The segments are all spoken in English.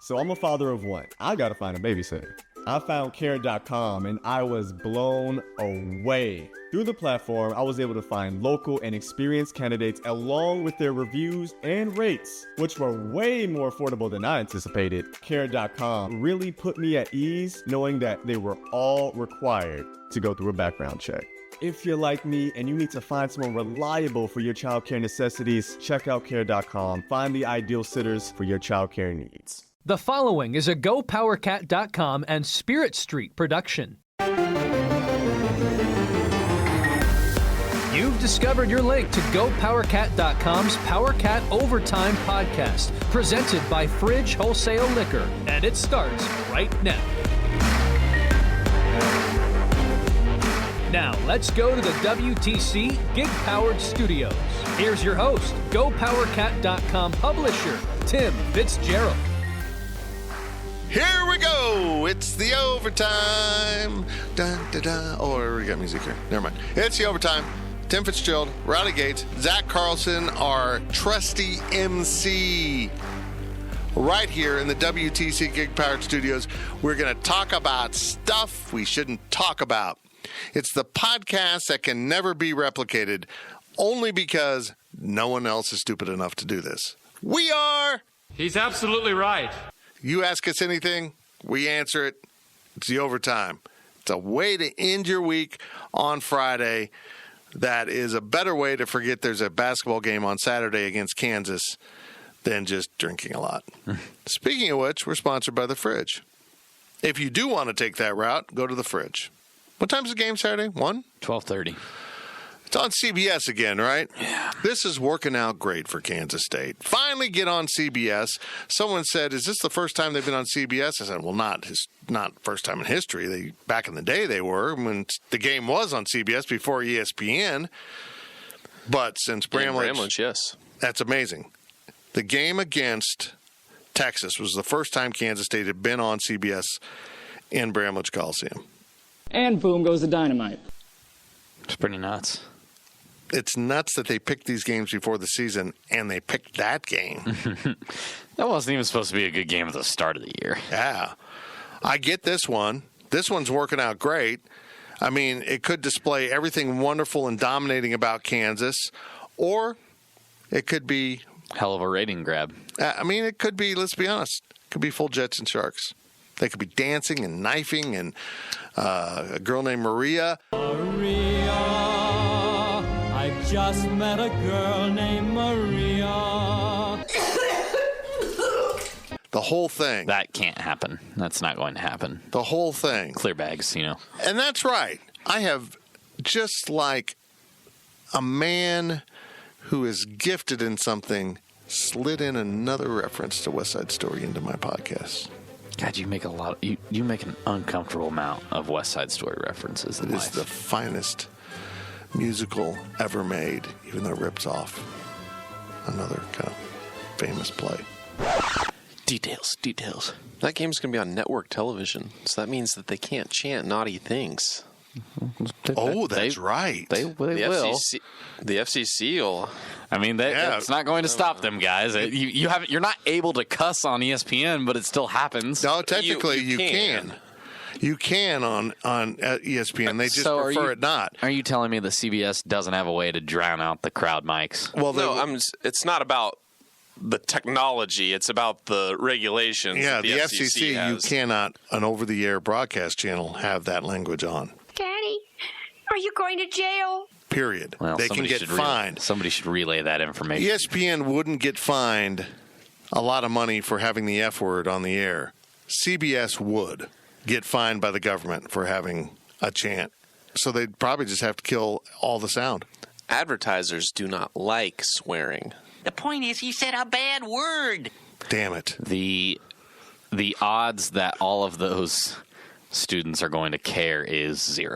So I'm a father of one. I gotta find a babysitter. I found care.com and I was blown away. Through the platform, I was able to find local and experienced candidates along with their reviews and rates, which were way more affordable than I anticipated. Care.com really put me at ease knowing that they were all required to go through a background check. If you're like me and you need to find someone reliable for your childcare necessities, check out care.com. Find the ideal sitters for your childcare needs. The following is a GoPowerCat.com and Spirit Street production. You've discovered your link to GoPowerCat.com's PowerCat Overtime podcast, presented by Fridge Wholesale Liquor, and it starts right now. Now, let's go to the WTC Gig-Powered Studios. Here's your host, GoPowerCat.com publisher, Tim Fitzgerald. Here we go. It's the overtime. Dun, dun, dun. Oh, we got music here. Never mind. It's the overtime. Tim Fitzgerald, Rowdy Gates, Zach Carlson, our trusty MC. Right here in the WTC Gig Powered Studios, we're going to talk about stuff we shouldn't talk about. It's the podcast that can never be replicated, only because no one else is stupid enough to do this. We are. He's absolutely right. You ask us anything, we answer it. It's the overtime. It's a way to end your week on Friday. That is a better way to forget there's a basketball game on Saturday against Kansas than just drinking a lot. Speaking of which, we're sponsored by The Fridge. If you do want to take that route, go to The Fridge. What time's the game Saturday? 1? 12:30. It's on CBS again, right? Yeah. This is working out great for Kansas State. Finally get on CBS. Someone said, is this the first time they've been on CBS? I said, well, not first time in history. Back in the day they were, when the game was on CBS before ESPN. But since Bramlage, yes. That's amazing. The game against Texas was the first time Kansas State had been on CBS in Bramlage Coliseum. And boom goes the dynamite. It's pretty nuts. It's nuts that they picked these games before the season, and they picked that game. That wasn't even supposed to be a good game at the start of the year. Yeah. I get this one. This one's working out great. I mean, it could display everything wonderful and dominating about Kansas, or it could be... Hell of a rating grab. I mean, it could be, let's be honest, it could be full Jets and Sharks. They could be dancing and knifing, and a girl named Maria. I just met a girl named Maria. The whole thing. That can't happen. That's not going to happen. The whole thing. Clear bags, you know. And that's right. I have, just like a man who is gifted in something, slid in another reference to West Side Story into my podcast. God, you make you make an uncomfortable amount of West Side Story references in life. It is the finest musical ever made, even though it rips off another kind of famous play. Details. That game's going to be on network television, so that means that they can't chant naughty things. That's right. They will. The FCC will. I mean, that's not going to stop them, guys. You're not able to cuss on ESPN, but it still happens. No, technically you can. You can on ESPN. They just prefer it not. Are you telling me the CBS doesn't have a way to drown out the crowd mics? Well, no, it's not about the technology. It's about the regulations. Yeah, the FCC has. you cannot, an over-the-air broadcast channel, have that language on. Daddy, are you going to jail? Period. Well, they can get fined. Somebody should relay that information. ESPN wouldn't get fined a lot of money for having the F word on the air. CBS would get fined by the government for having a chant. So they'd probably just have to kill all the sound. Advertisers do not like swearing. The point is, he said a bad word. Damn it. The odds that all of those students are going to care is 0.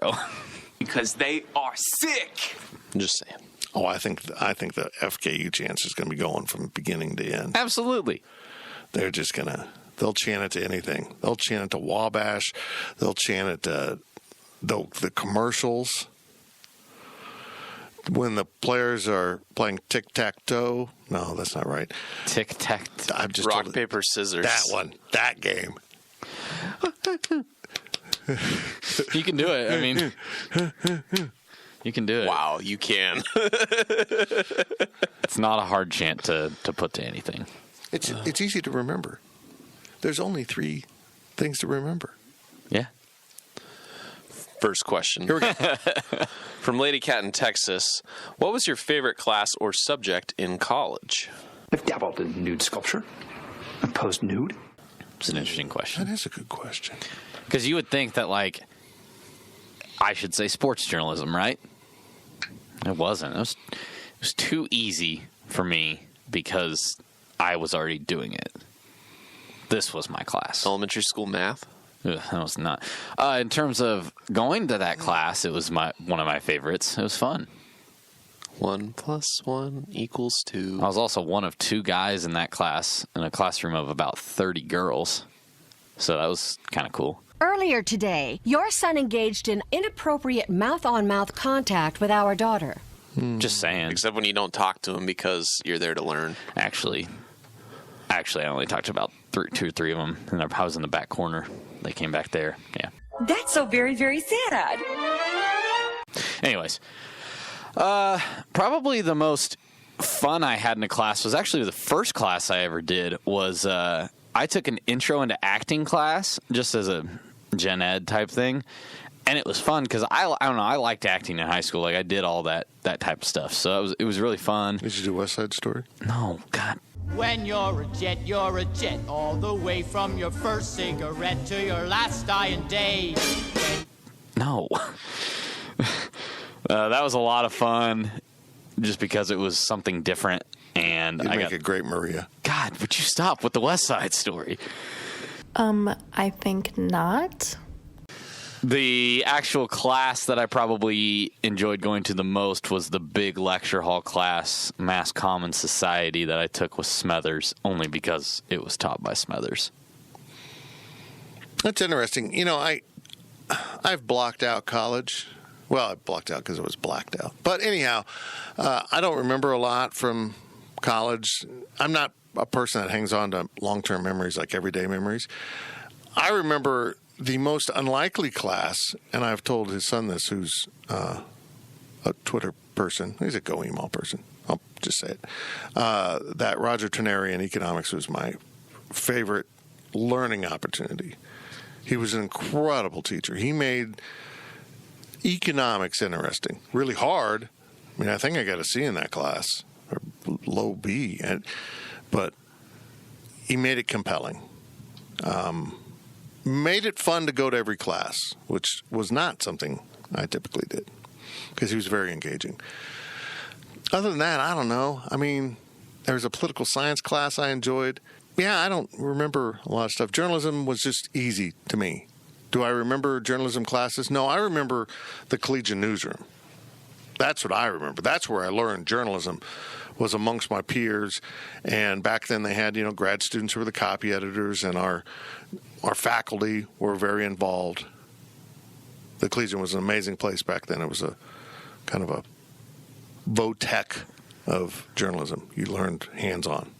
Because they are sick. I'm just saying. Oh, I think the FKU chant is going to be going from beginning to end. Absolutely. They're just going to... They'll chant it to anything. They'll chant it to Wabash. They'll chant it to the commercials. when the players are playing tic-tac-toe. No, that's not right. Tic-tac-toe. I'm just Rock, paper, scissors. That one. That game. You can do it. I mean, you can do it. Wow, you can. It's not a hard chant to put to anything. It's easy to remember. There's only 3 things to remember. Yeah. First question. Here we go. From Lady Cat in Texas, what was your favorite class or subject in college? I've dabbled in nude sculpture. I've posed nude. It's an interesting question. That is a good question. Because you would think that, like, I should say sports journalism, right? It wasn't. It was too easy for me because I was already doing it. This was my class. Elementary school math? Ugh, that was not. In terms of going to that class, it was one of my favorites. It was fun. 1 + 1 = 2. I was also one of 2 guys in that class in a classroom of about 30 girls. So that was kind of cool. Earlier today, your son engaged in inappropriate mouth-on-mouth contact with our daughter. Just saying. Except when you don't talk to him because you're there to learn. Actually, I only talked to about 2 or 3 of them, and I was in the back corner. They came back there. Yeah. That's so very, very sad. Anyways, probably the most fun I had in a class was actually the first class I ever did was I took an intro into acting class just as a gen ed type thing. And it was fun because I don't know, I liked acting in high school. Like I did all that type of stuff. So it was really fun. Did you do West Side Story? No, God. When you're a jet, all the way from your first cigarette to your last dying day. No. That was a lot of fun just because it was something different. And You'd make a great Maria. God, would you stop with the West Side Story? I think not. The actual class that I probably enjoyed going to the most was the big lecture hall class, Mass Common Society, that I took with Smethers, only because it was taught by Smethers. That's interesting. You know, I've blocked out college. Well, I blocked out because it was blacked out. But anyhow, I don't remember a lot from college. I'm not a person that hangs on to long-term memories like everyday memories. I remember the most unlikely class, and I've told his son this, who's a Twitter person. He's a Go Email person. I'll just say it. That Roger Teneri in economics was my favorite learning opportunity. He was an incredible teacher. He made economics interesting. Really hard. I mean, I think I got a C in that class, or low B. But he made it compelling. Made it fun to go to every class, which was not something I typically did, because he was very engaging. Other than that, I don't know. I mean, there was a political science class I enjoyed. Yeah, I don't remember a lot of stuff. Journalism was just easy to me. Do I remember journalism classes? No, I remember the collegiate newsroom. That's what I remember. That's where I learned journalism, was amongst my peers. And back then they had, grad students who were the copy editors, and our faculty were very involved. The Collegian was an amazing place back then. It was a kind of a vo-tech of journalism. You learned hands-on.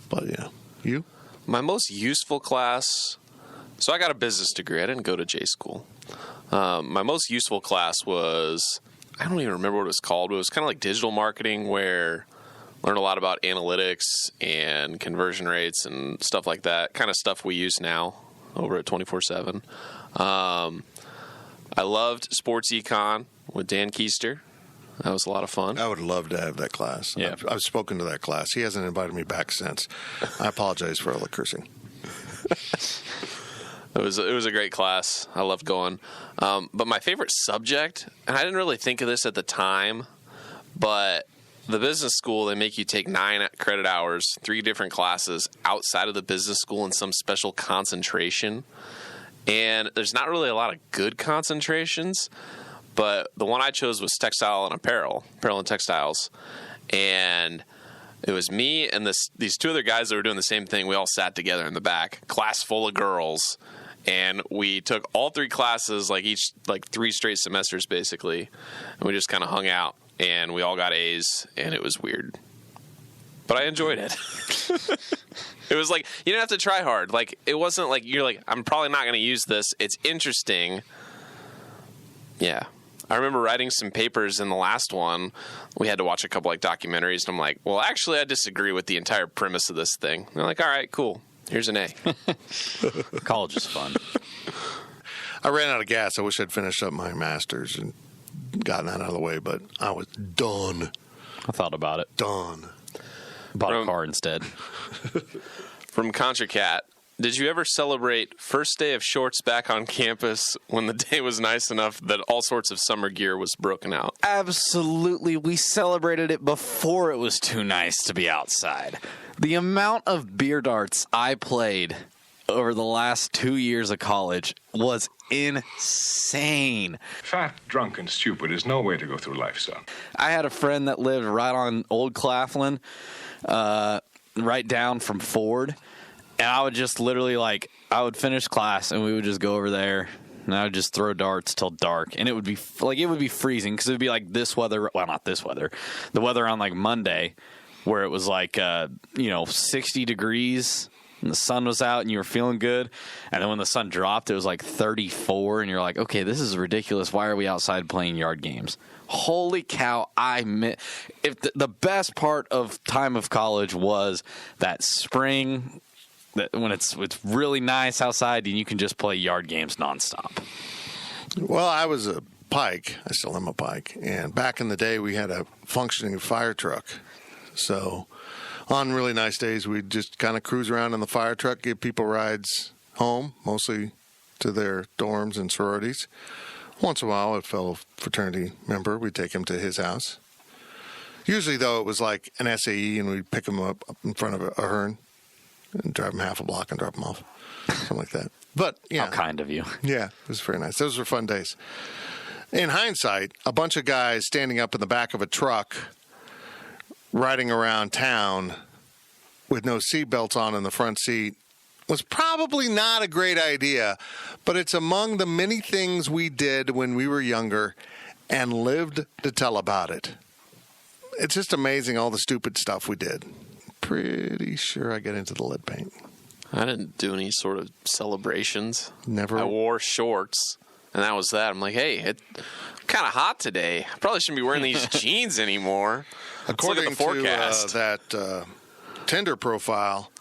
But, yeah. You? My most useful class, so I got a business degree. I didn't go to J school. My most useful class was, I don't even remember what it was called, but it was kind of like digital marketing, where I learned a lot about analytics and conversion rates and stuff like that, kind of stuff we use now over at 24/7. I loved sports econ with Dan Keister. That was a lot of fun. I would love to have that class. Yeah. I've spoken to that class. He hasn't invited me back since. I apologize for all the cursing. It was a great class. I loved going. But my favorite subject, and I didn't really think of this at the time, but the business school, they make you take 9 credit hours, 3 different classes outside of the business school in some special concentration. And there's not really a lot of good concentrations, but the one I chose was textile and apparel and textiles. And it was me and these 2 other guys that were doing the same thing. We all sat together in the back, class full of girls, and we took all 3 classes, like 3 straight semesters basically, and we just kind of hung out, and we all got A's, and it was weird. But I enjoyed it. It was like, you didn't have to try hard. Like, it wasn't like, you're like, I'm probably not going to use this. It's interesting. Yeah. I remember writing some papers in the last one. We had to watch a couple like documentaries, and I'm like, well, actually, I disagree with the entire premise of this thing. And they're like, all right, cool. Here's an A. College is fun. I ran out of gas. I wish I'd finished up my master's and gotten that out of the way, but I was done. I thought about it. Done. Bought a car instead. From ContraCat, did you ever celebrate first day of shorts back on campus when the day was nice enough that all sorts of summer gear was broken out? Absolutely. We celebrated it before it was too nice to be outside. The amount of beer darts I played over the last 2 years of college was insane. Fat, drunk, and stupid is no way to go through life, son. I had a friend that lived right on Old Claflin, right down from Ford, and I would just literally, like, I would finish class and we would just go over there and I would just throw darts till dark, and it would be freezing because it would be like this weather. Well, not this weather, the weather on like Monday, where it was like 60 degrees. And the sun was out and you were feeling good. And then when the sun dropped, it was like 34. And you're like, okay, this is ridiculous. Why are we outside playing yard games? Holy cow. If the best part of time of college was that spring, when it's really nice outside and you can just play yard games nonstop. Well, I was a Pike. I still am a Pike. And back in the day, we had a functioning fire truck. So on really nice days, we'd just kind of cruise around in the fire truck, give people rides home, mostly to their dorms and sororities. Once in a while, a fellow fraternity member, we'd take him to his house. Usually, though, it was like an SAE, and we'd pick him up in front of a Hearn and drive him half a block and drop him off, something like that. But, yeah. How kind of you. Yeah, it was very nice. Those were fun days. In hindsight, a bunch of guys standing up in the back of a truck riding around town with no seatbelts on in the front seat was probably not a great idea, but it's among the many things we did when we were younger and lived to tell about it. It's just amazing all the stupid stuff we did. Pretty sure I got into the lead paint. I didn't do any sort of celebrations. Never. I wore shorts, and that was that. I'm like, hey, it's kind of hot today. I probably shouldn't be wearing these jeans anymore. According Let's look at the forecast. to that Tinder profile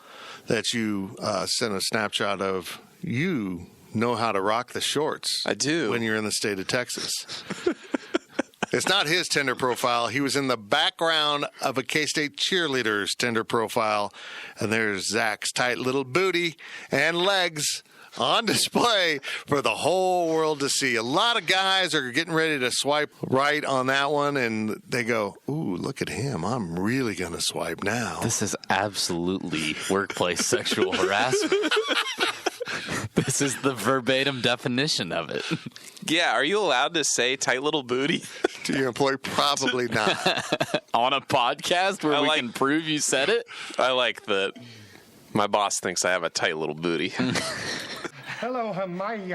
that you sent a snapshot of, you know how to rock the shorts. I do. When you're in the state of Texas. It's not his Tinder profile. He was in the background of a K-State cheerleader's Tinder profile. And there's Zach's tight little booty and legs on display for the whole world to see. A lot of guys are getting ready to swipe right on that one, and they go, ooh, look at him. I'm really going to swipe now. This is absolutely workplace sexual harassment. This is the verbatim definition of it. Yeah, are you allowed to say tight little booty? To your employee? Probably not. On a podcast where we can prove you said it? I like that my boss thinks I have a tight little booty. Hello, How are you?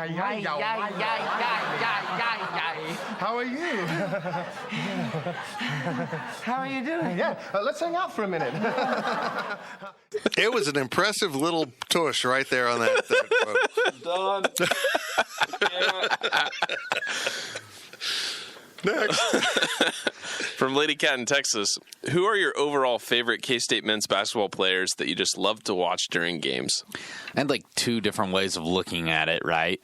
How are you doing? Yeah, let's hang out for a minute. It was an impressive little tush right there on that Done. Next. From Lady Cat in Texas, who are your overall favorite K-State men's basketball players that you just love to watch during games? I had like two different ways of looking at it, right?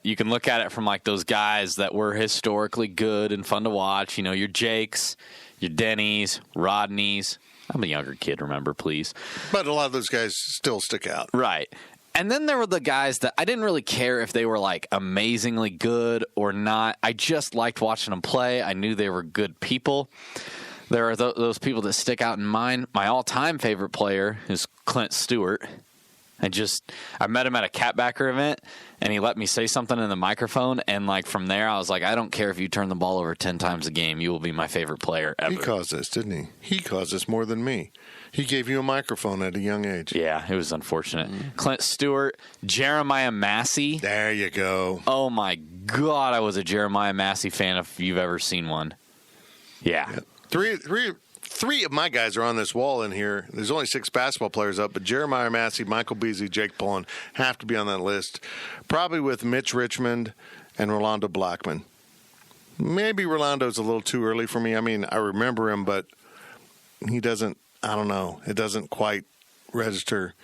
You can look at it from like those guys that were historically good and fun to watch. You know, your Jakes, your Denny's, Rodneys. I'm a younger kid, remember, please. But a lot of those guys still stick out. Right. And then there were the guys that I didn't really care if they were like amazingly good or not. I just liked watching them play. I knew they were good people. There are those people that stick out in mind. My all-time favorite player is Clint Stewart. I met him at a catbacker event, and he let me say something in the microphone, and like from there, I was like, I don't care if you turn the ball over 10 times a game, you will be my favorite player ever. He caused this, didn't he? He caused this more than me. He gave you a microphone at a young age. Yeah, it was unfortunate. Clint Stewart, Jeremiah Massey. There you go. Oh my God, I was a Jeremiah Massey fan if you've ever seen one. Yeah. Three of my guys are on this wall in here. There's only 6 basketball players up, but Jeremiah Massey, Michael Beasley, Jake Pullen have to be on that list. Probably with Mitch Richmond and Rolando Blackman. Maybe Rolando's a little too early for me. I mean, I remember him, but he doesn't, I don't know. It doesn't quite register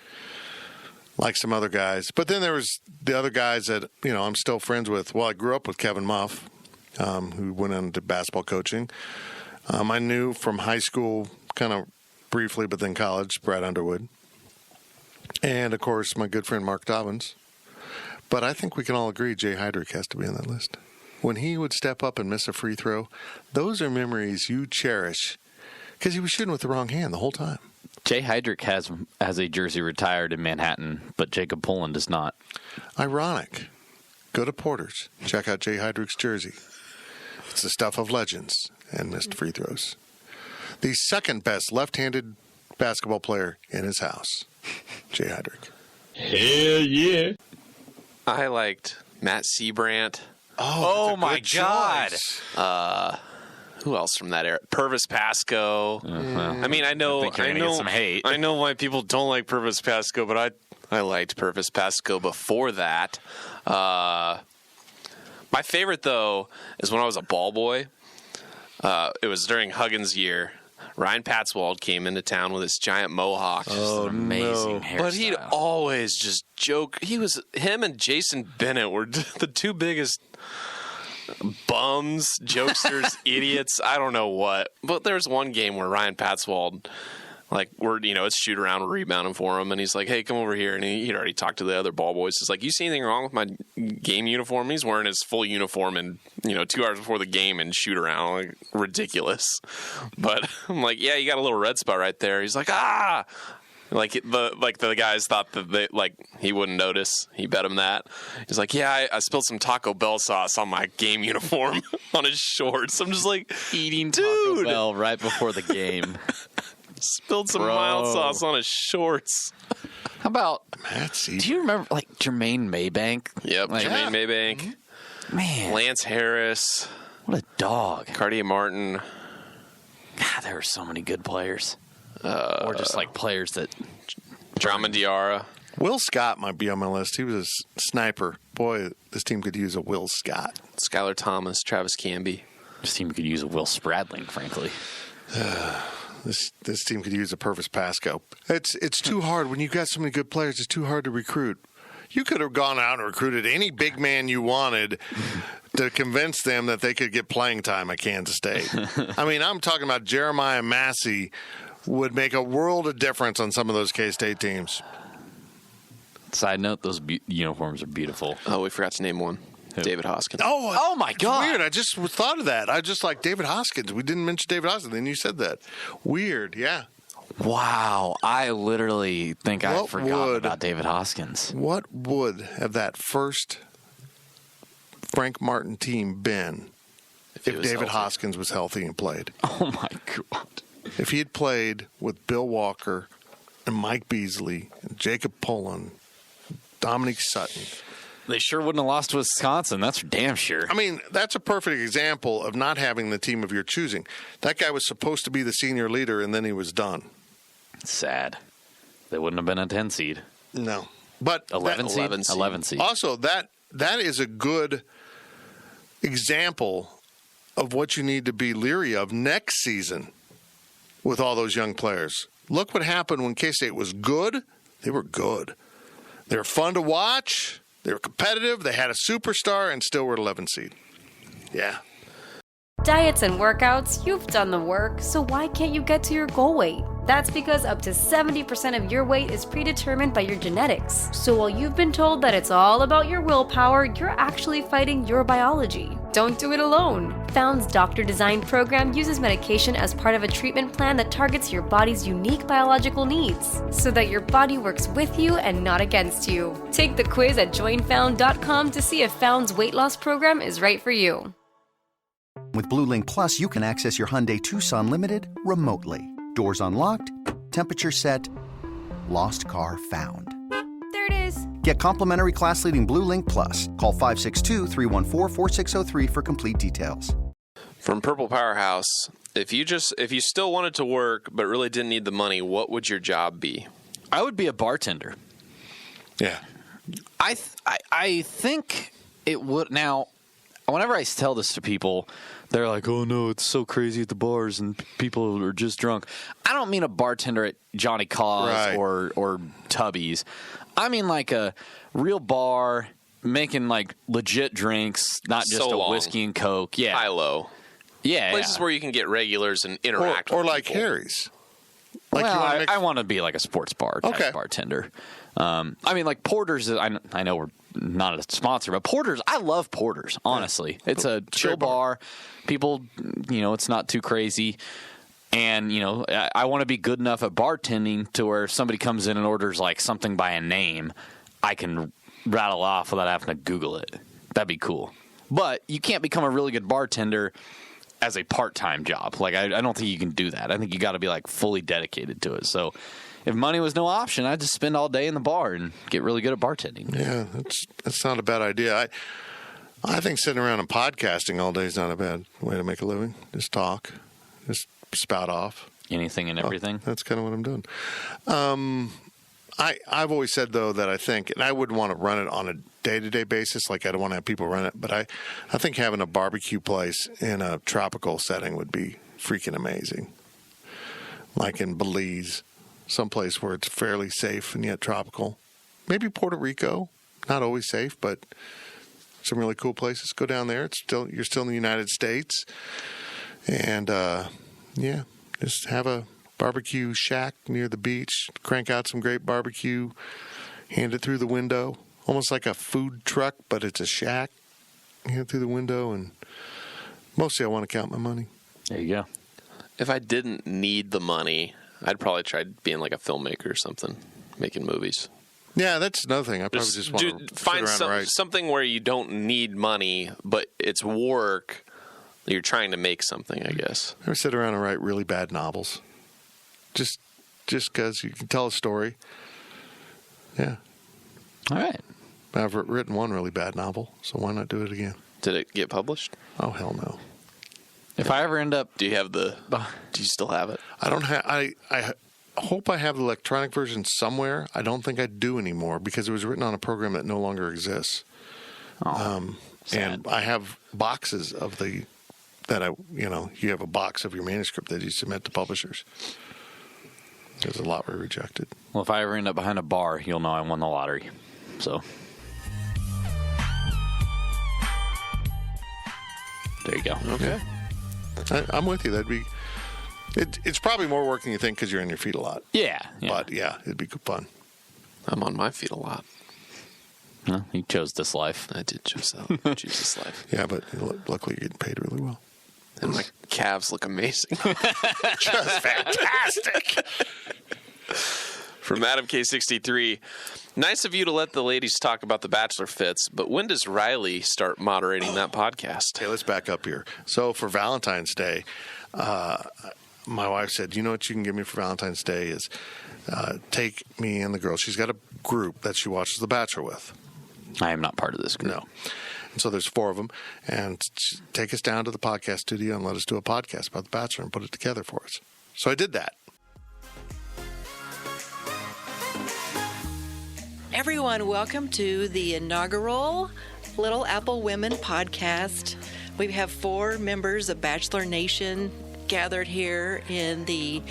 like some other guys. But then there was the other guys that, I'm still friends with. Well, I grew up with Kevin Muff, who went into basketball coaching. I knew from high school, kind of briefly, but then college, Brad Underwood. And, of course, my good friend Mark Dobbins. But I think we can all agree Jay Heydrich has to be on that list. When he would step up and miss a free throw, those are memories you cherish because he was shooting with the wrong hand the whole time. Jay Heydrich has a jersey retired in Manhattan, but Jacob Pullen does not. Ironic. Go to Porter's. Check out Jay Heydrich's jersey. It's the stuff of legends and missed free throws. The second best left-handed basketball player in his house, Jay Heydrich. Hell yeah. I liked Matt Seabrandt. Oh my God. Who else from that era? Purvis Pasco. I mean, I know some hate. I know why people don't like Purvis Pasco, but I liked Purvis Pasco before that. My favorite, though, is when I was a ball boy. It was during Huggins' year. Ryan Patzwald came into town with his giant mohawk. Just an amazing hairstyle. But he'd always just joke. Him and Jason Bennett were the two biggest bums, jokesters, idiots. I don't know what. But there was one game where Ryan Patzwald, it's shoot around, we're rebounding for him, and he's like, hey, come over here. And he'd already talked to the other ball boys. He's like, you see anything wrong with my game uniform? He's wearing his full uniform and, 2 hours before the game and shoot around. Like, ridiculous. But I'm like, yeah, you got a little red spot right there. He's like, ah! The guys thought that he wouldn't notice. He bet him that. He's like, yeah, I spilled some Taco Bell sauce on my game uniform on his shorts. I'm just like, eating Taco Bell right before the game. Spilled some mild sauce on his shorts. How about Matsy? Do you remember Jermaine Maybank? Yep, Jermaine Maybank. Man, Lance Harris. What a dog. Cartier Martin. God, there were so many good players. Or just players that. Drummond Diarra. Will Scott might be on my list. He was a sniper. Boy, this team could use a Will Scott. Skylar Thomas, Travis Canby. This team could use a Will Spradling, frankly. This team could use a Purvis Pasco. It's too hard. When you've got so many good players, it's too hard to recruit. You could have gone out and recruited any big man you wanted to convince them that they could get playing time at Kansas State. I mean, I'm talking about Jeremiah Massey would make a world of difference on some of those K-State teams. Side note, those uniforms are beautiful. Oh, we forgot to name one. Who? David Hoskins. Oh my God. Weird. I just thought of that. I just like David Hoskins. We didn't mention David Hoskins. Then you said that. Weird. Yeah. Wow. I literally think I forgot about David Hoskins. What would have that first Frank Martin team been if David Hoskins was healthy and played? Oh, my God. If he had played with Bill Walker and Mike Beasley and Jacob Pullen, Dominique Sutton. They sure wouldn't have lost to Wisconsin. That's for damn sure. I mean, that's a perfect example of not having the team of your choosing. That guy was supposed to be the senior leader, and then he was done. Sad. They wouldn't have been a 10 seed. No. But 11 seed? 11 seed. Also, that is a good example of what you need to be leery of next season with all those young players. Look what happened when K-State was good. They were good. They were fun to watch. They were competitive. They had a superstar and still were 11 seed. Yeah. Diets and workouts, you've done the work, so why can't you get to your goal weight? That's because up to 70% of your weight is predetermined by your genetics. So while you've been told that it's all about your willpower, you're actually fighting your biology. Don't do it alone. Found's doctor-designed program uses medication as part of a treatment plan that targets your body's unique biological needs, so that your body works with you and not against you. Take the quiz at joinfound.com to see if Found's weight loss program is right for you. With Blue Link Plus, you can access your Hyundai Tucson Limited remotely. Doors unlocked, temperature set, lost car found. There it is. Get complimentary class-leading Blue Link Plus. Call 562-314-4603 for complete details. From Purple Powerhouse, if you still wanted to work but really didn't need the money, what would your job be? I would be a bartender. Yeah. I think it would. Now, whenever I tell this to people, they're like, oh, no, it's so crazy at the bars and people are just drunk. I don't mean a bartender at Johnny Cause or Tubby's. I mean like a real bar making like legit drinks, not just a whiskey and Coke. Yeah. High-low. Yeah. Places where you can get regulars and interact or with like people. Harry's. Like I want to be like a sports bar type bartender. I mean, like Porter's, I know we're not a sponsor, but Porter's, I love Porter's, honestly. It's a chill bar. People, it's not too crazy. And, I want to be good enough at bartending to where if somebody comes in and orders like something by a name, I can rattle off without having to Google it. That'd be cool. But you can't become a really good bartender as a part-time job. Like, I don't think you can do that. I think you got to be like fully dedicated to it. So if money was no option, I'd just spend all day in the bar and get really good at bartending. Yeah, that's not a bad idea. I think sitting around and podcasting all day is not a bad way to make a living. Just talk. Just spout off. Anything and everything. That's kind of what I'm doing. I've always said, though, that I think, and I wouldn't want to run it on a day-to-day basis, like I don't want to have people run it, but I think having a barbecue place in a tropical setting would be freaking amazing. Like in Belize, someplace where it's fairly safe and yet tropical. Maybe Puerto Rico, not always safe, but some really cool places. Go down there. You're still in the United States. And, just have a barbecue shack near the beach, crank out some great barbecue, hand it through the window, almost like a food truck, but it's a shack. Hand it through the window, and mostly I want to count my money. There you go. If I didn't need the money, I'd probably try being like a filmmaker or something, making movies. Yeah, that's another thing. I probably just want to find sit around and write. something where you don't need money, but it's work. You're trying to make something, I guess. I sit around and write really bad novels. Just because you can tell a story. Yeah. All right. I've written one really bad novel, so why not do it again? Did it get published? Oh, hell no. If I ever end up... Do you still have it? I don't have... I hope I have the electronic version somewhere. I don't think I do anymore because it was written on a program that no longer exists. And I have boxes of you have a box of your manuscript that you submit to publishers. There's a lot were rejected. Well, if I ever end up behind a bar, you'll know I won the lottery. So there you go. Okay. I'm with you. That'd be... It's probably more work than you think because you're on your feet a lot. Yeah. But, yeah, it'd be good fun. I'm on my feet a lot. Well, you chose this life. I did choose this life. Yeah, but luckily you're getting paid really well. And my calves look amazing. Just fantastic. From Adam K63, nice of you to let the ladies talk about the Bachelor fits, but when does Riley start moderating that podcast? Okay, let's back up here. So for Valentine's Day, my wife said, you know what you can give me for Valentine's Day is take me and the girls. She's got a group that she watches The Bachelor with. I am not part of this group. No. And so there's 4 of them. And take us down to the podcast studio and let us do a podcast about The Bachelor and put it together for us. So I did that. Everyone, welcome to the inaugural Little Apple Women podcast. We have 4 members of Bachelor Nation gathered here in the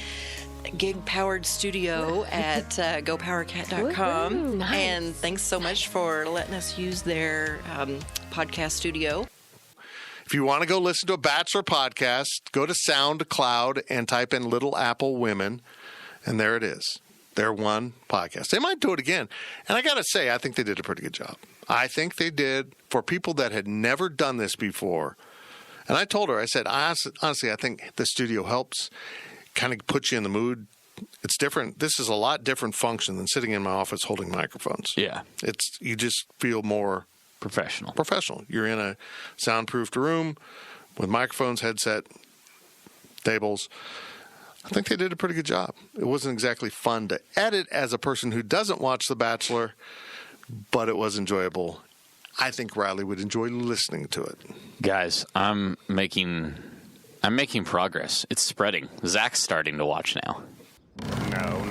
gig-powered studio at GoPowerCat.com. Nice. And thanks so much for letting us use their podcast studio. If you want to go listen to a Bachelor podcast, go to SoundCloud and type in Little Apple Women, and there it is. their one podcast. They might do it again. And I got to say, I think they did a pretty good job. I think they did for people that had never done this before. And I told her, I said, honestly, I think the studio helps kind of put you in the mood. It's different. This is a lot different function than sitting in my office holding microphones. Yeah. You just feel more professional. You're in a soundproofed room with microphones, headset, tables. I think they did a pretty good job. It wasn't exactly fun to edit as a person who doesn't watch The Bachelor, but it was enjoyable. I think Riley would enjoy listening to it. Guys, I'm making progress. It's spreading. Zach's starting to watch now. No.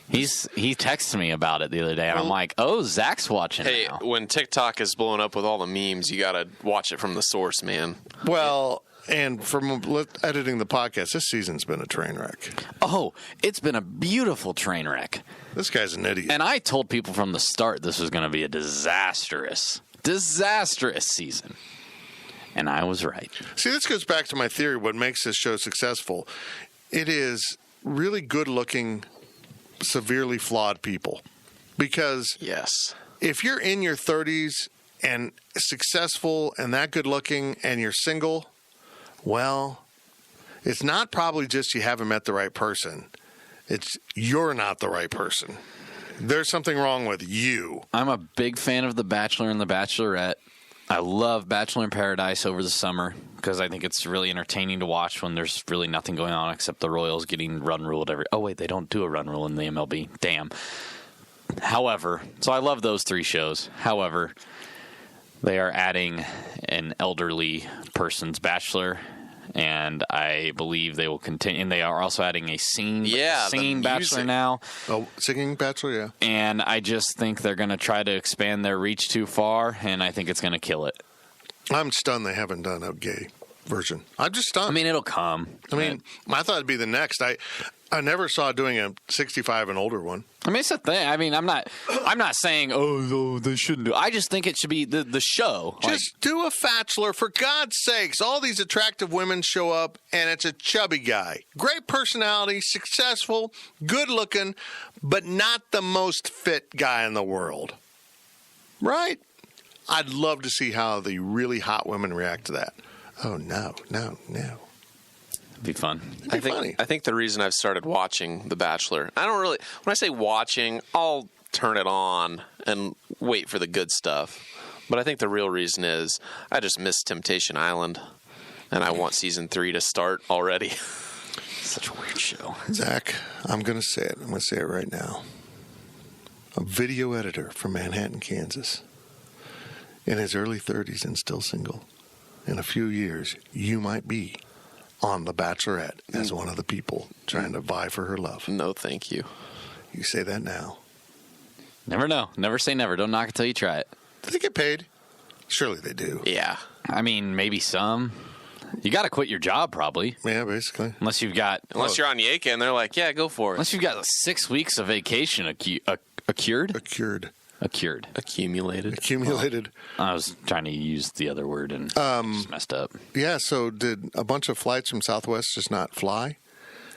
He texted me about it the other day, and I'm like, oh, Zach's watching now. Hey, when TikTok is blowing up with all the memes, you got to watch it from the source, man. Well, and from editing the podcast, this season's been a train wreck. Oh, it's been a beautiful train wreck. This guy's an idiot. And I told people from the start this was going to be a disastrous season. And I was right. See, this goes back to my theory. What makes this show successful, it is really good-looking, severely flawed people. Because if you're in your 30s and successful and that good-looking and you're single, well, it's not probably just you haven't met the right person. It's you're not the right person. There's something wrong with you. I'm a big fan of The Bachelor and The Bachelorette. I love Bachelor in Paradise over the summer because I think it's really entertaining to watch when there's really nothing going on except the Royals getting run ruled every. Oh wait, they don't do a run rule in the MLB. Damn. However, so I love those three shows. However, they are adding an elderly person's bachelor, and I believe they will continue. And they are also adding a singing bachelor now. Oh, singing bachelor, yeah. And I just think they're going to try to expand their reach too far, and I think it's going to kill it. I'm stunned they haven't done a gay version. I'm just stunned. I mean, it'll come. I thought it'd be the next. I never saw doing a 65 and older one. I mean, it's a thing. I mean, I'm not saying, oh, they shouldn't do it. I just think it should be the show. Just do a bachelor, for God's sakes. All these attractive women show up, and it's a chubby guy. Great personality, successful, good looking, but not the most fit guy in the world. Right? I'd love to see how the really hot women react to that. Oh, no. It'd be fun. I think the reason I've started watching The Bachelor, when I say watching, I'll turn it on and wait for the good stuff. But I think the real reason is I just miss Temptation Island, and I want season 3 to start already. Such a weird show. Zach, I'm going to say it. I'm going to say it right now. A video editor from Manhattan, Kansas, in his early 30s and still single. In a few years, you might be on The Bachelorette as one of the people trying to vie for her love. No, thank you. You say that now. Never know. Never say never. Don't knock it till you try it. Do they get paid? Surely they do. Yeah. I mean, maybe some. You got to quit your job, probably. Yeah, basically. Unless you're on Yaka and they're like, yeah, go for it. Unless you've got 6 weeks of vacation accrued. Accumulated. I was trying to use the other word and just messed up. Yeah, so did a bunch of flights from Southwest just not fly?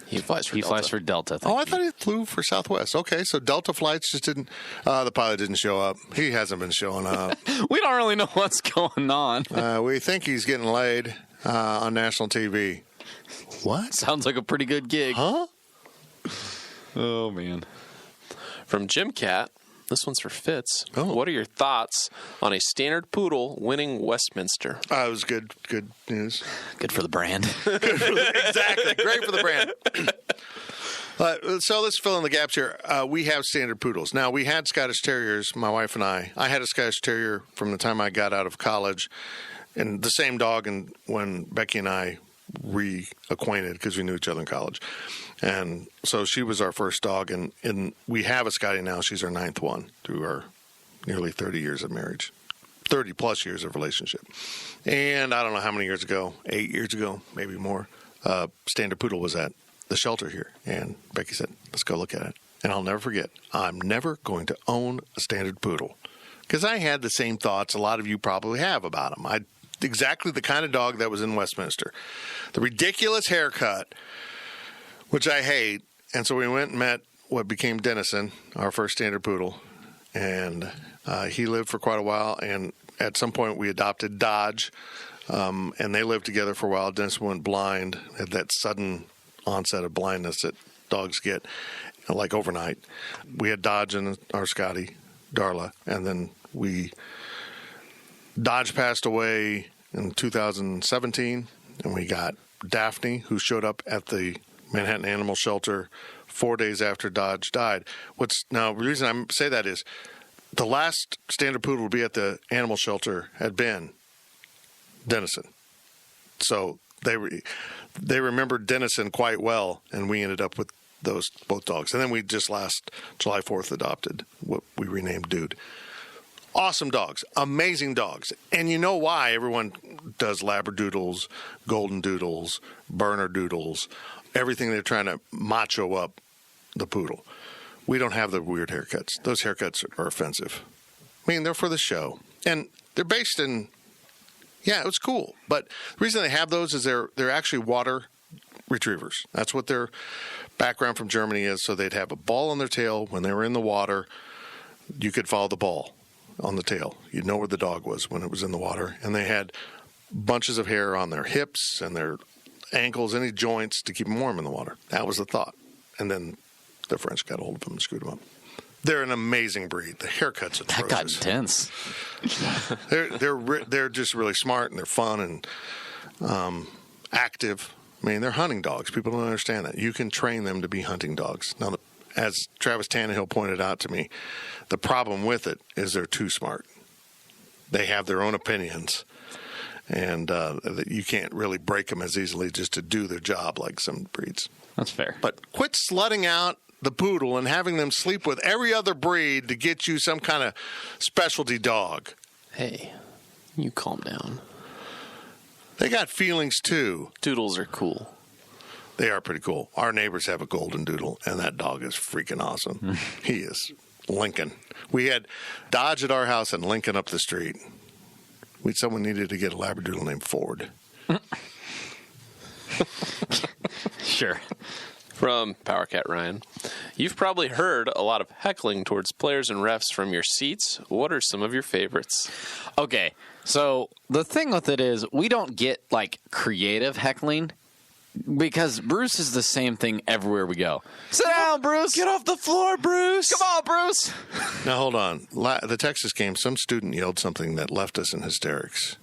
He flies for Delta. I thought he flew for Southwest. Okay, so Delta flights just didn't. The pilot didn't show up. He hasn't been showing up. We don't really know what's going on. We think he's getting laid on national TV. What? Sounds like a pretty good gig. Huh? Oh, man. From Jim Cat. This one's for Fitz. Oh. What are your thoughts on a standard poodle winning Westminster? It was good news. Good for the brand. Exactly. Great for the brand. So let's fill in the gaps here. We have standard poodles. Now, we had Scottish Terriers, my wife and I. I had a Scottish Terrier from the time I got out of college, and the same dog and when Becky and I reacquainted because we knew each other in college. And so she was our first dog, and we have a Scotty now. She's our 9th one through our nearly 30 years of marriage, 30-plus years of relationship. And I don't know how many years ago, 8 years ago, maybe more, Standard Poodle was at the shelter here. And Becky said, let's go look at it. And I'll never forget, I'm never going to own a Standard Poodle. Because I had the same thoughts a lot of you probably have about him. Exactly the kind of dog that was in Westminster. The ridiculous haircut which I hate. And so we went and met what became Dennison, our first standard poodle. And he lived for quite a while. And at some point we adopted Dodge. And they lived together for a while. Dennison went blind, had that sudden onset of blindness that dogs get, like overnight. We had Dodge and our Scotty, Darla. And then Dodge passed away in 2017. And we got Daphne, who showed up at the Manhattan Animal Shelter 4 days after Dodge died. The reason I say that is the last standard poodle to be at the animal shelter had been Dennison. So they remembered Dennison quite well, and we ended up with both dogs. And then we just last July 4th adopted what we renamed Dude. Awesome dogs, amazing dogs. And you know why everyone does Labradoodles, Golden Doodles, Burner Doodles, everything. They're trying to macho up the poodle. We don't have the weird haircuts. Those haircuts are offensive. I mean, they're for the show. And they're based in, it was cool. But the reason they have those is they're actually water retrievers. That's what their background from Germany is. So they'd have a ball on their tail. When they were in the water, you could follow the ball on the tail. You'd know where the dog was when it was in the water. And they had bunches of hair on their hips and their ankles, any joints to keep them warm in the water. That was the thought. And then the French got a hold of them and screwed them up. They're an amazing breed. The haircuts atrocious. That got intense. They're just really smart, and they're fun and active. I mean, they're hunting dogs. People don't understand that. You can train them to be hunting dogs. Now, as Travis Tannehill pointed out to me, the problem with it is they're too smart. They have their own opinions, and you can't really break them as easily just to do their job like some breeds. That's fair. But quit slutting out the poodle and having them sleep with every other breed to get you some kind of specialty dog. Hey, you calm down. They got feelings, too. Doodles are cool. They are pretty cool. Our neighbors have a golden doodle, and that dog is freaking awesome. He is Lincoln. We had Dodge at our house and Lincoln up the street. Someone needed to get a Labradoodle named Ford. Sure. From Power Cat Ryan, you've probably heard a lot of heckling towards players and refs from your seats. What are some of your favorites? Okay, so the thing with it is we don't get like creative heckling because Bruce is the same thing everywhere we go. Sit down, Bruce. Get off the floor, Bruce. Come on, Bruce. Now, hold on. The Texas game, some student yelled something that left us in hysterics.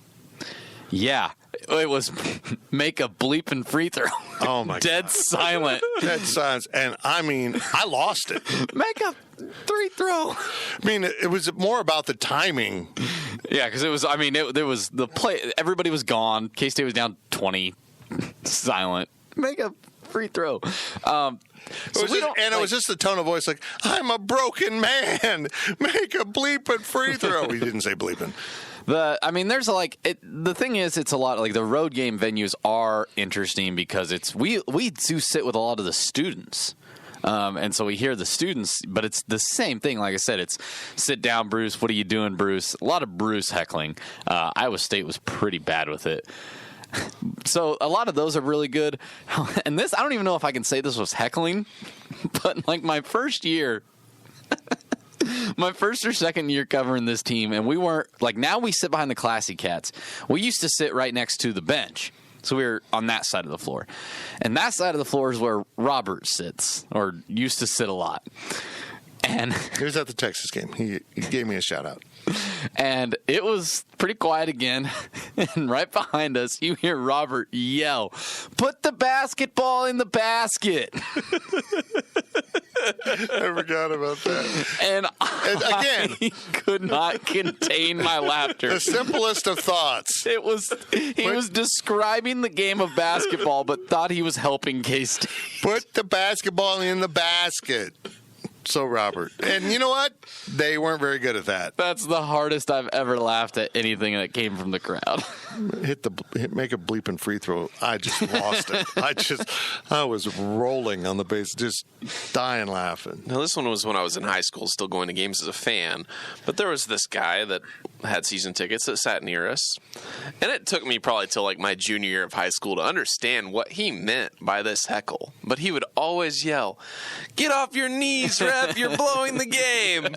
Yeah. It was make a bleeping free throw. Oh, my God. Dead silent. Dead silence. And, I mean, I lost it. Make a free throw. I mean, it was more about the timing. Yeah, because it was, I mean, there was the play. Everybody was gone. K-State was down 20. Silent. Make a free throw. It was just the tone of voice like, I'm a broken man. Make a bleeping free throw. He didn't say bleeping. There's the thing is, it's a lot like the road game venues are interesting because we do sit with a lot of the students. And so we hear the students, but it's the same thing. Like I said, it's sit down, Bruce. What are you doing, Bruce? A lot of Bruce heckling. Iowa State was pretty bad with it. So a lot of those are really good. And this, I don't even know if I can say this was heckling, but like my first year, my first or second year covering this team, and we weren't like, now we sit behind the Classy Cats. We used to sit right next to the bench. So we were on that side of the floor. And that side of the floor is where Robert sits, or used to sit a lot. And he was at the Texas game. He gave me a shout out. And it was pretty quiet again. And right behind us, you hear Robert yell, "Put the basketball in the basket." I forgot about that. And again, I could not contain my laughter. The simplest of thoughts. He was describing the game of basketball, but thought he was helping K-State. Put the basketball in the basket. So, Robert. And you know what? They weren't very good at that. That's the hardest I've ever laughed at anything that came from the crowd. Make a bleeping free throw. I just lost it. I was rolling on the base, just dying laughing. Now, this one was when I was in high school, still going to games as a fan. But there was this guy that had season tickets that sat near us. And it took me probably till like my junior year of high school to understand what he meant by this heckle. But he would always yell, "Get off your knees, ref, you're blowing the game."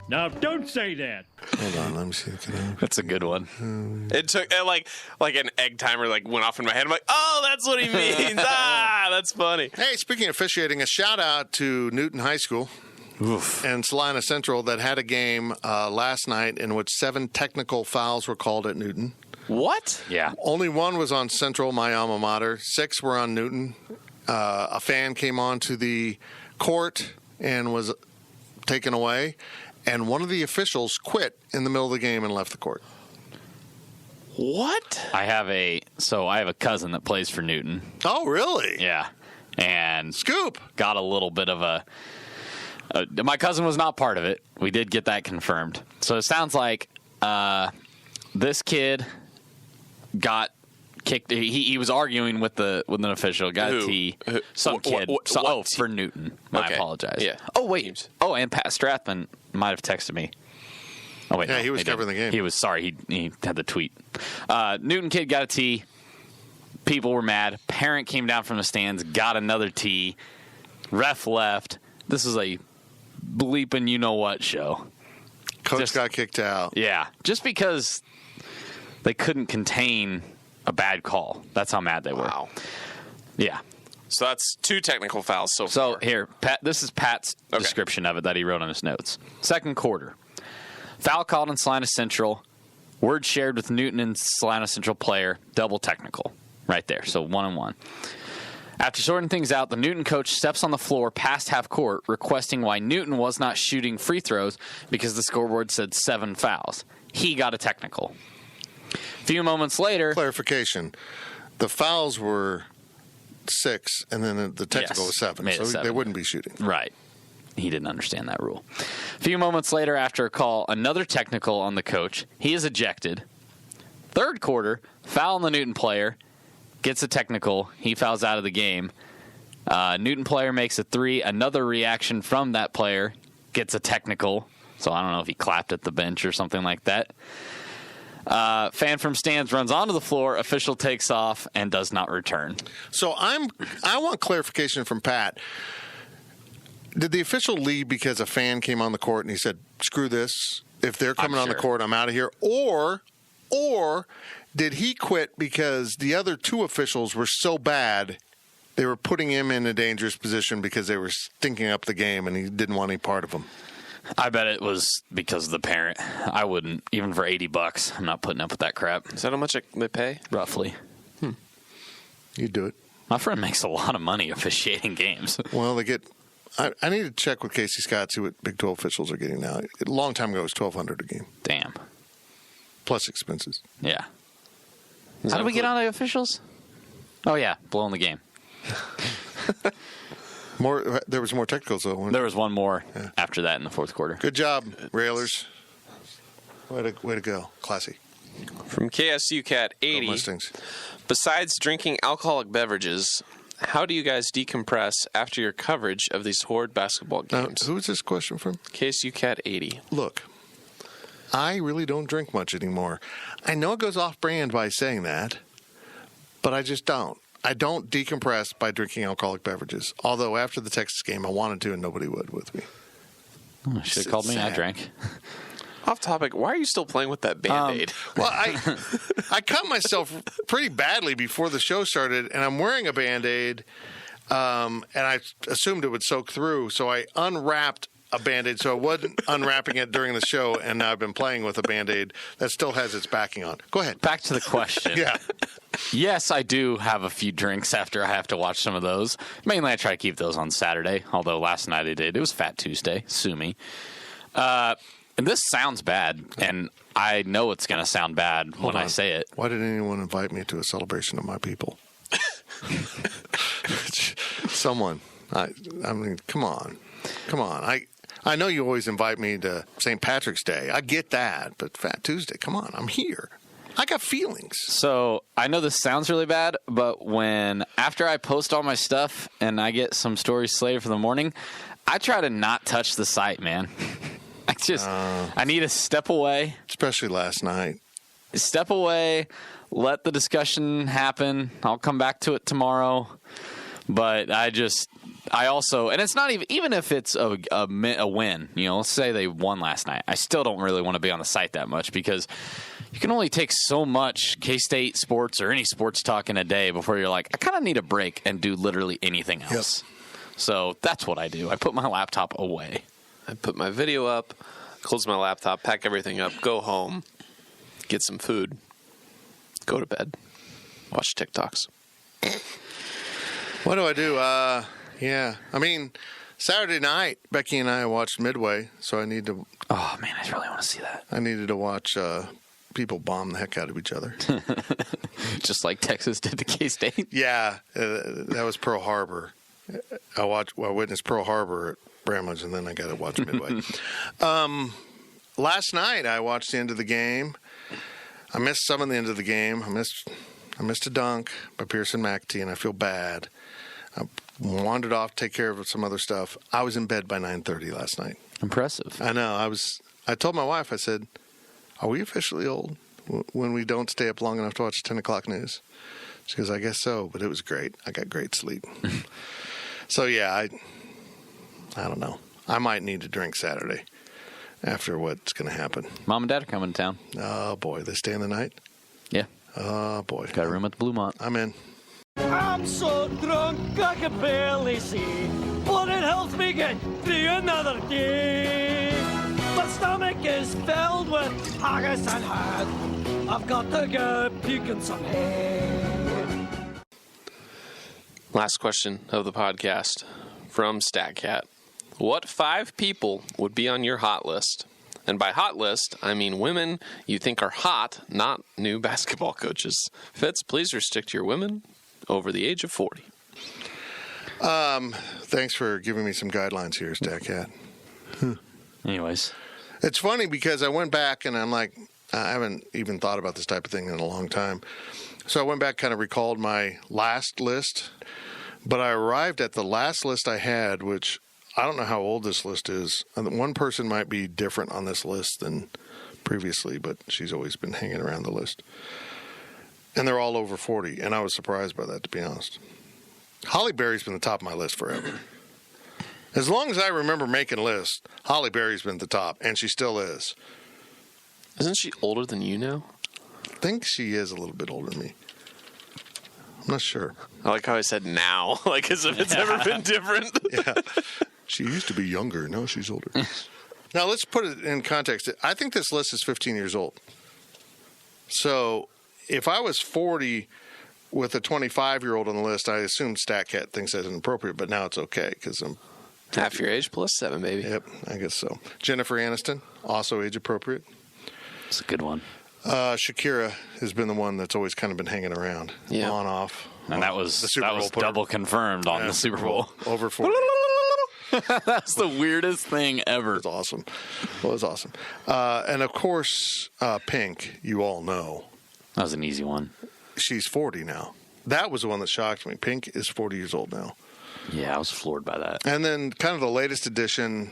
Now, don't say that. Hold on, let me see. That's a good one. It took like an egg timer like went off in my head. I'm like, oh, that's what he means. That's funny. Hey, speaking of officiating, a shout out to Newton High School. Oof. And Salina Central that had a game last night in which 7 technical fouls were called at Newton. What? Yeah. Only 1 was on Central, my alma mater. 6 were on Newton. A fan came onto the court and was taken away. And one of the officials quit in the middle of the game and left the court. What? I have a cousin that plays for Newton. Oh, really? Yeah. And Scoop got a little bit of a my cousin was not part of it. We did get that confirmed. So it sounds like this kid got kicked. He was arguing with an official. Got a T. Some kid. For Newton. I apologize. Yeah. Oh, wait. Oh, and Pat Strathman might have texted me. Oh, wait. Yeah, no, he was covering the game. He was sorry. He had the tweet. Newton kid got a T. People were mad. Parent came down from the stands, got another T. Ref left. This is a bleeping you-know-what show. Coach got kicked out. Yeah. Just because they couldn't contain a bad call. That's how mad they were. Wow. Yeah. So that's 2 technical fouls so far. So here, Pat. This is Pat's description of it that he wrote on his notes. Second quarter. Foul called in Salina Central. Word shared with Newton and Salina Central player. Double technical. Right there. So 1-1. After sorting things out, the Newton coach steps on the floor past half court, requesting why Newton was not shooting free throws because the scoreboard said 7 fouls. He got a technical. A few moments later... Clarification. The fouls were 6, and then the technical was 7. So 7. They wouldn't be shooting. Right. He didn't understand that rule. A few moments later, after a call, another technical on the coach. He is ejected. Third quarter, foul on the Newton player. Gets a technical. He fouls out of the game. Newton player makes a 3. Another reaction from that player. Gets a technical. So I don't know if he clapped at the bench or something like that. Fan from stands runs onto the floor. Official takes off and does not return. So I want clarification from Pat. Did the official leave because a fan came on the court and he said, screw this. If they're coming on the court, I'm out of here. Or did he quit because the other 2 officials were so bad they were putting him in a dangerous position because they were stinking up the game and he didn't want any part of them? I bet it was because of the parent. I wouldn't, even for $80. I'm not putting up with that crap. Is that how much they pay? Roughly. You'd do it. My friend makes a lot of money officiating games. Well, they get... I need to check with Casey Scott, see what Big 12 officials are getting now. A long time ago, it was $1,200 a game. Damn. Plus expenses. Yeah. How do we get on the officials? Oh, yeah. Blowing the game. There was more technicals, though. There was one more after that in the fourth quarter. Good job, Railers. Way to go. Classy. From KSU Cat 80, besides drinking alcoholic beverages, how do you guys decompress after your coverage of these horrid basketball games? Who is this question from? KSU Cat 80. Look, I really don't drink much anymore. I know it goes off-brand by saying that, but I just don't. I don't decompress by drinking alcoholic beverages. Although after the Texas game, I wanted to, and nobody would with me. Should have called me. I drank. Off topic, why are you still playing with that Band-Aid? Well, I cut myself pretty badly before the show started, and I'm wearing a Band-Aid, and I assumed it would soak through, so I unwrapped a Band-Aid, so I wasn't unwrapping it during the show, and now I've been playing with a Band-Aid that still has its backing on. Go ahead. Back to the question. Yeah. Yes, I do have a few drinks after I have to watch some of those. Mainly I try to keep those on Saturday, although last night I did. It was Fat Tuesday. Sue me. And this sounds bad, and I know it's going to sound bad when I say it. Why did anyone invite me to a celebration of my people? Someone. I mean, come on. I know you always invite me to St. Patrick's Day. I get that, but Fat Tuesday, come on. I'm here. I got feelings. So I know this sounds really bad, but after I post all my stuff and I get some stories slated for the morning, I try to not touch the site, man. I I need to step away. Especially last night. Step away, let the discussion happen. I'll come back to it tomorrow. But I also, and it's not even if it's a win, let's say they won last night. I still don't really want to be on the site that much because you can only take so much K-State sports or any sports talk in a day before you're like, I kind of need a break and do literally anything else. Yep. So that's what I do. I put my laptop away. I put my video up, close my laptop, pack everything up, go home, get some food, go to bed, watch TikToks. What do I do? Yeah. I mean, Saturday night, Becky and I watched Midway, so I need to... Oh, man, I really want to see that. I needed to watch people bomb the heck out of each other. Just like Texas did to K-State? Yeah. That was Pearl Harbor. I witnessed Pearl Harbor at Bramlage, and then I got to watch Midway. Last night, I watched the end of the game. I missed some of the end of the game. I missed a dunk by Pearson McAtee, and I feel bad. I wandered off to take care of some other stuff. I was in bed by 9:30 last night. Impressive. I know. I told my wife, I said, are we officially old when we don't stay up long enough to watch 10 o'clock news? She goes, I guess so, but it was great. I got great sleep. So, yeah, I don't know. I might need to drink Saturday after what's going to happen. Mom and Dad are coming to town. Oh, boy. They staying the night? Yeah. Oh, boy. Got a room at the Bluemont. I'm in. I'm so drunk I can barely see, but it helps me get through another day. My stomach is filled with haggis and head. I've got to go puking some hay. Last question of the podcast from StatCat. What 5 people would be on your hot list? And by hot list, I mean women you think are hot, not new basketball coaches. Fitz, please restrict your women over the age of 40. Thanks for giving me some guidelines here, StatCat. Anyways. It's funny because I went back and I'm like, I haven't even thought about this type of thing in a long time. So I went back, kind of recalled my last list, but I arrived at the last list I had, which I don't know how old this list is. One person might be different on this list than previously, but she's always been hanging around the list. And they're all over 40, and I was surprised by that, to be honest. Holly Berry's been the top of my list forever. As long as I remember making lists, Holly Berry's been at the top, and she still is. Isn't she older than you now? I think she is a little bit older than me. I'm not sure. I like how I said now, like as if it's ever been different. Yeah. She used to be younger. Now she's older. Now, let's put it in context. I think this list is 15 years old. So if I was 40 with a 25-year-old on the list, I assume StatCat thinks that's inappropriate, but now it's okay because I'm half your age plus 7, baby. Yep, I guess so. Jennifer Aniston, also age appropriate. It's a good one. Shakira has been the one that's always kind of been hanging around, on, off. And that was double confirmed on the Super Bowl. Over 40. That's the weirdest thing ever. It was awesome. It was awesome. And, of course, Pink, you all know. That was an easy one. She's 40 now. That was the one that shocked me. Pink is 40 years old now. Yeah, I was floored by that. And then kind of the latest addition,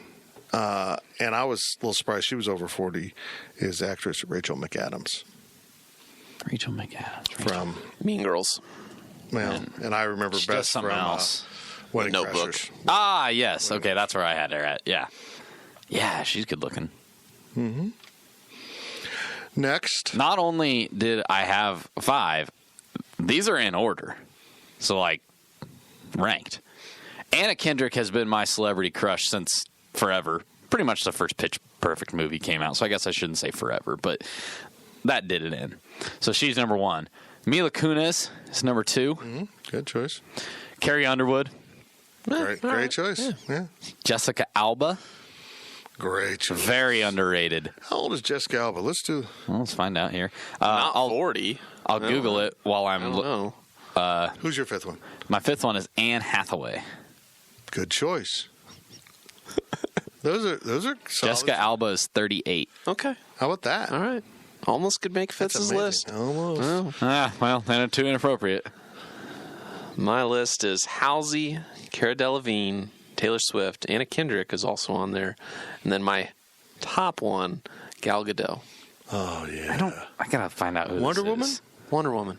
and I was a little surprised she was over 40, is actress Rachel McAdams. Rachel McAdams. From Mean Girls. Well, and I remember she best does something from else. Wedding Notebook. Crashers. Ah, yes. Okay, that's where I had her at. Yeah. Yeah, she's good looking. Mm-hmm. Next. Not only did I have 5, these are in order. So, like, ranked. Anna Kendrick has been my celebrity crush since forever. Pretty much the first Pitch Perfect movie came out, so I guess I shouldn't say forever, but that did it in. So she's number 1. Mila Kunis is number 2. Mm-hmm. Good choice. Carrie Underwood. Great choice. Yeah. Jessica Alba. Great choice. Very underrated. How old is Jessica Alba? Well, let's find out here. Not 40. I'll Google it while I'm... I don't know. Who's your 5th one? My 5th one is Anne Hathaway. Good choice. Those are solid. Jessica Alba is 38. Okay. How about that? All right. Almost could make Fitz's list. Almost. Well, then too inappropriate. My list is Halsey, Cara Delevingne, Taylor Swift, Anna Kendrick is also on there. And then my top one, Gal Gadot. Oh, yeah. I gotta find out who Wonder this Woman? is. Wonder Woman.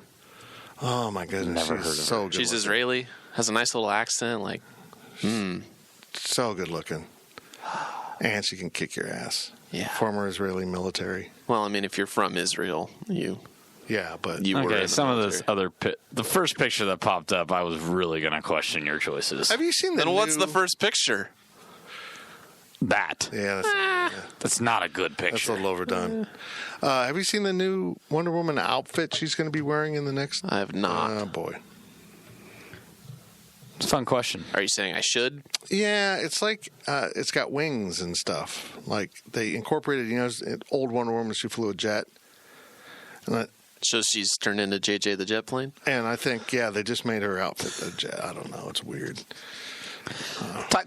Oh, my goodness. Never heard of her. Good She's looking. Israeli, has a nice little accent. Like, So good looking. And she can kick your ass. Yeah. Former Israeli military. well, I mean, if you're from Israel, Yeah, but you were in Okay, the some of military. this other the first picture that popped up, I was really gonna question your choices. have you seen the Then what's new- the first picture? That. Yeah, That's not a good that's picture. a little overdone. Have you seen the new Wonder Woman outfit she's going to be wearing in the next? I have not. Oh, boy. It's a fun question. Are you saying I should? Yeah, it's like it's got wings and stuff. Like they incorporated, old Wonder Woman, she flew a jet. So she's turned into JJ the jet plane? And I think, they just made her outfit a jet. I don't know. It's weird.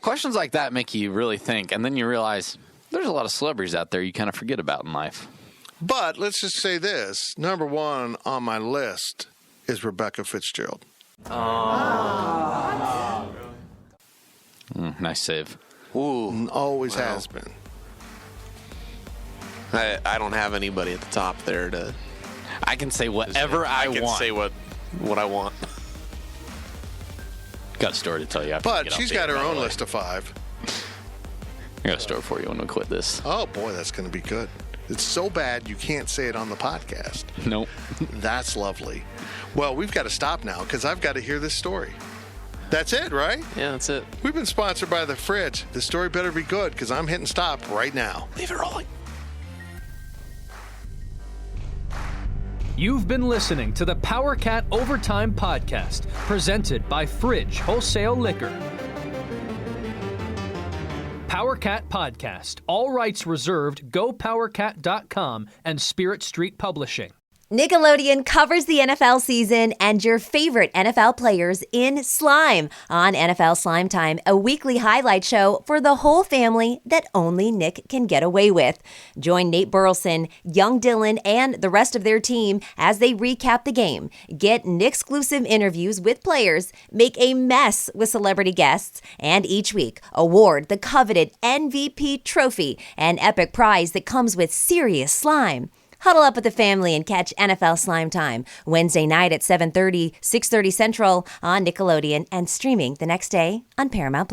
Questions like that make you really think, and then you realize there's a lot of celebrities out there you kind of forget about in life. But let's just say this. Number one on my list is Rebecca Fitzgerald. Nice save. Ooh. Always has been. I don't have anybody at the top there to... I can say whatever I want. I can say what I want. Got a story to tell you after. But she's got her own list of 5. I got a story for you when we quit this. Oh, boy, that's going to be good. It's so bad you can't say it on the podcast. Nope. That's lovely. Well, we've got to stop now because I've got to hear this story. That's it, right? Yeah, that's it. We've been sponsored by The Fridge. The story better be good because I'm hitting stop right now. Leave it rolling. You've been listening to the Power Cat Overtime Podcast, presented by Fridge Wholesale Liquor. Power Cat Podcast. All rights reserved. GoPowerCat.com and Spirit Street Publishing. Nickelodeon covers the NFL season and your favorite NFL players in Slime on NFL Slime Time, a weekly highlight show for the whole family that only Nick can get away with. Join Nate Burleson, young Dylan, and the rest of their team as they recap the game, get Nick-exclusive interviews with players, make a mess with celebrity guests, and each week award the coveted MVP trophy, an epic prize that comes with serious slime. Huddle up with the family and catch NFL Slime Time Wednesday night at 7:30, 6:30 Central on Nickelodeon and streaming the next day on Paramount+.